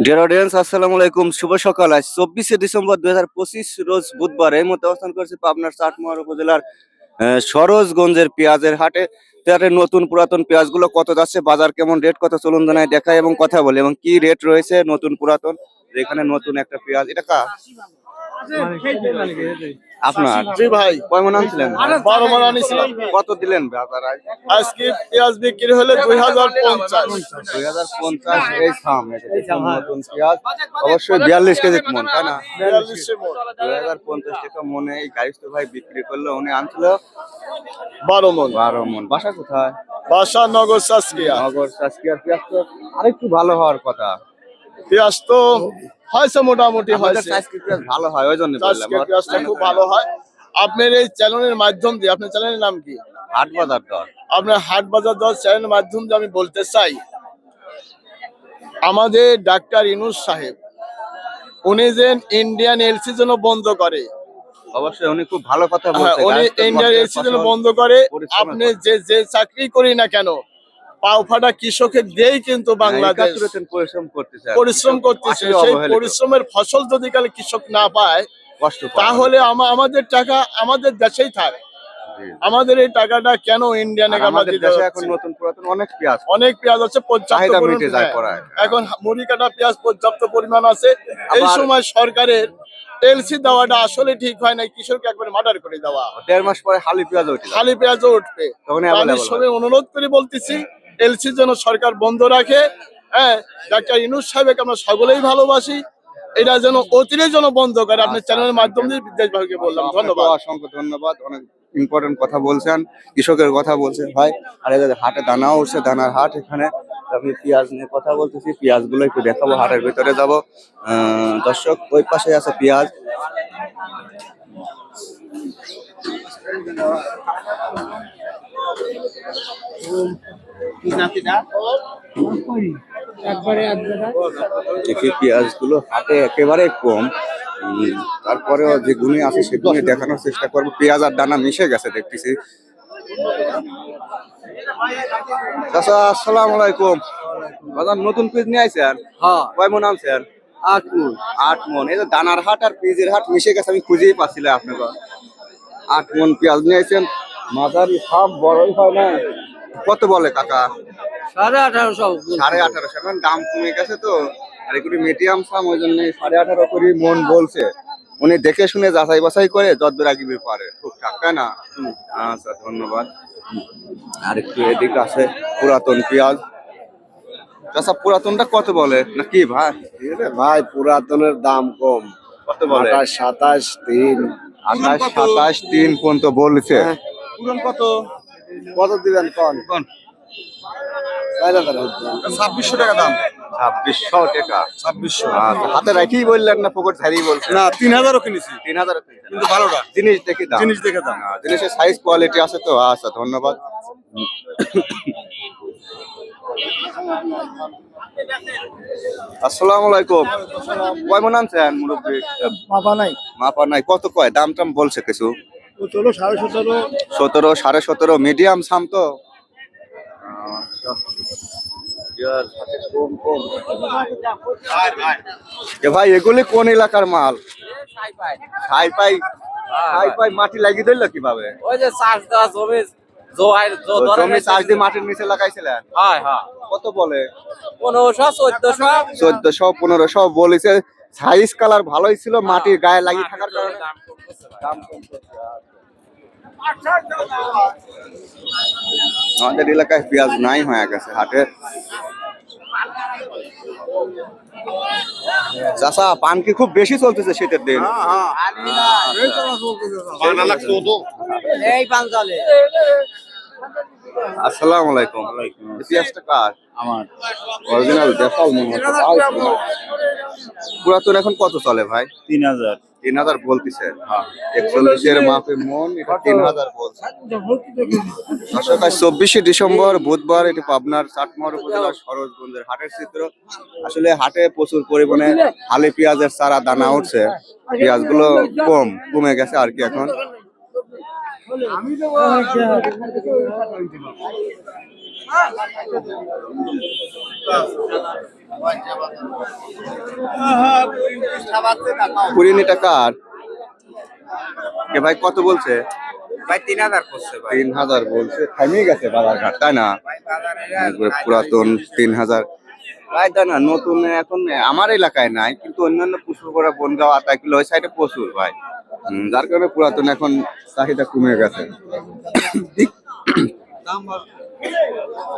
Dear audience, আসসালামু আলাইকুম। শুভ সকাল। আজ 24শে ডিসেম্বর 2025 রোজ বুধবার। এই মধ্যে অবস্থান করছি পাবনার চাটমোহর উপজেলার সরোজগঞ্জের পেঁয়াজের হাটে। তাতে নতুন পুরাতন পেঁয়াজগুলো কত যাচ্ছে, বাজার কেমন, রেট কত, চলুন জানাই দেখাই এবং কথা বলি এবং কি রেট রয়েছে নতুন পুরাতন। এখানে নতুন একটা পেঁয়াজ, এটা কা আপনার? জি ভাই, কয় মন আনছিলেন? 12 মণ আনিছিলাম। কত দিলেন বাজার আজ? আজকে পেঁয়াজ বিক্রি হলে 2050। 2050। এই থাম, এটা নতুন পেঁয়াজ অবশ্যই 42 কেজি মন, তাই না? 42 মণ, 2050 টাকা মনে এই গাড়ি তো ভাই বিক্রি করলো। উনি আনছিল 12 মণ। 12 মন। বাসা কোথায়? বাসা নগর সাসকিয়া। নগর সাসকিয়ার পেঁয়াজ তো আরেকটু ভালো হওয়ার কথা। পেঁয়াজ তো হয়েছে, মোটামুটি হয়েছে। সাসকিয়ার পেঁয়াজ ভালো হয়, ওই জন্য বললাম। সাসকিয়া পেঁয়াজটা খুব ভালো হয়। আপনার এই চ্যানেলের মাধ্যম দিয়ে, আপনার চ্যানেলের নাম কি? হাট বাজার দর। আপনার হাট বাজার দর চ্যানেলের মাধ্যম দিয়ে আমি বলতে চাই, আমাদের ডাক্তার ইউনূস সাহেব উনি যে ইন্ডিয়ান এলসি জন্য বন্ধ করে, অবশ্যই উনি খুব ভালো কথা হ্যাঁ, বলছে। উনি ইন্ডিয়ান এলসি জন্য বন্ধ করে। আপনি যে চাকরি করি না কেন, পাও ফাটা কৃষকের দিয়েই কিন্তু বাংলাদেশ পরিশ্রম করতেছে। সেই পরিশ্রমের ফসল যদি কালে কৃষক না পায়, তাহলে আমাদের টাকা আমাদের দেশেই থাকে। আমাদের এই টাকাটা কেন ইন্ডিয়ানে অনেক পেঁয়াজ আছে, পর্যাপ্ত পরিমাণ। এখন মুড়ি কাটা পেঁয়াজ পর্যাপ্ত পরিমাণ আছে। এই সময় সরকারের এলসি দেওয়াটা আসলে ঠিক হয় না, কৃষককে একবারে মার্ডার করে দেওয়া। 1.5 মাস পরে হালি পেঁয়াজও উঠবে। আমি সবাই অনুরোধ করে বলতেছি, এলসির জন্য সরকার বন্ধ রাখে। হ্যাঁ, ডাক্তার ইউনূস সাহেবকে আমরা সকলেই ভালোবাসি, এটা যেন অতিরিক্ত যেন বন্ধ করে। আপনার চ্যানেলের মাধ্যম দিয়ে বিদেশভাগে বললাম। ধন্যবাদ, অসংখ্য ধন্যবাদ। অনেক ইম্পর্টেন্ট কথা বলছেন, কৃষকের কথা বলছেন ভাই। আর এদের হাটে দানাও উঠছে, দানার হাট। এখানে আমি পেঁয়াজ নিয়ে কথা বলতেছি, পেঁয়াজ গুলো একটু দেখাবো, হাটের ভিতরে যাব। দর্শক, ওই পাশে আছে পেঁয়াজ। পেঁয়াজ গুলো হাটে একেবারে কম, তারপরেও যে গুণে আছে সেগুলো দেখানোর চেষ্টা করবো। পেঁয়াজ আর দানা মিশে গেছে দেখতেছি। চাচা, আসসালামু আলাইকুম। বাজার নতুন পেঁয়াজ নিয়ে আইছেন? হ্যাঁ। কয় মন আনছেন? 8 মণ। 8 মন। এই যে দানার হাট আর পেঁয়াজের হাট মিশে গেছে, আমি খুঁজেই পাচ্ছিলাম আপনাকে। 8 মন পেঁয়াজ নিয়ে আইছেন। মাঝারি সাপ বড়ই হয় না। কত বলে কাকা? 1850। 1850। এখন দাম কমে গেছে তো, আর এগুলি মিডিয়াম সাম, ওই জন্য 18.5 করে মন বলছে। উনি দেখে শুনে যাচাই বাছাই করে যতদূর আগিয়ে পারে টুকটাক, তাই না? আচ্ছা, ধন্যবাদ। আর একটু এদিকে আছে পুরাতন পেঁয়াজ। আচ্ছা, পুরাতনটা কত বলে নাকি ভাই? ভাই, পুরাতনের দাম কম। কত বলে? 27, 3। 27, 3 পর্যন্ত বলছে। পুরন কত কত দিবেন কোন? 2600 টাকা দাম। 2600 টাকা। 2600। আচ্ছা, হাতে রাখেই বললেন না পকেট ছাড়িয়ে বলছেন? না, 3000ও কিনেছি। 3000 কিন্তু ভালোটা জিনিস দেখে দাম। জিনিস দেখে দাম। জিনিসের সাইজ কোয়ালিটি আছে তো। আচ্ছা, ধন্যবাদ। আসসালামু আলাইকুম। কয় মন আনছেন মুরব্বী? মাপা নাই। মাপা নাই। কত কয়? দাম টাম বলছে কিছু? চলো 17.5। 17, 17.5 মিডিয়াম সাম তো। ভাই, এগুলি কোন এলাকার মাল? ছাই পাই মাটি লাগিয়ে দিল কিভাবে? ওই যে চাষ দেওয়া জমি জমি চাষ দিয়ে মাটির নিচে লাগাইছিলেন? কত বলে? 1500, 1400। 1400, 1500 বলেছে। সাইজ কালার ভালোই ছিল, মাটির গায়ে লাগিয়ে থাকার কারণে দাম কম করছে। আমাদের এলাকায় পেঁয়াজ নাই হয়ে গেছে হাটে। চাচা, পান কি খুব বেশি চলতেছে শীতের দিন? আসসালামু আলাইকুম। পেঁয়াজটা কার? আমার অরিজিনাল দেখাও মনে হচ্ছে। পুরাতন এখন কত চলে ভাই? 3000। 3000 বলতেছে। 41 মাপে মন, এটা 3000 বলছে। 24শে ডিসেম্বর বুধবার, এটি পাবনার চাটমোহর উপজেলার সরোজগঞ্জের হাটের চিত্র। আসলে হাটে প্রচুর পরিমাণে হালি পেঁয়াজের চারা দানা উঠছে। পেঁয়াজগুলো কমে গেছে আর কি এখন। কুড়িনিটা কার এ ভাই কত বলছে? ভাই 3000 করছে ভাই 3000 বলছে, থামিয়ে গেছে বাজারঘাট তাই না? একবারে পুরাতন 3000 ভাই তাই না? নতুন এখন আমার এলাকায় নাই, কিন্তু অন্যান্য পুষ্পকরা বনগাঁও আতাইকুলা ওই সাইডে প্রচুর ভাই। যার কারণে পুরাতন এখন চাহিদা কমে গেছে।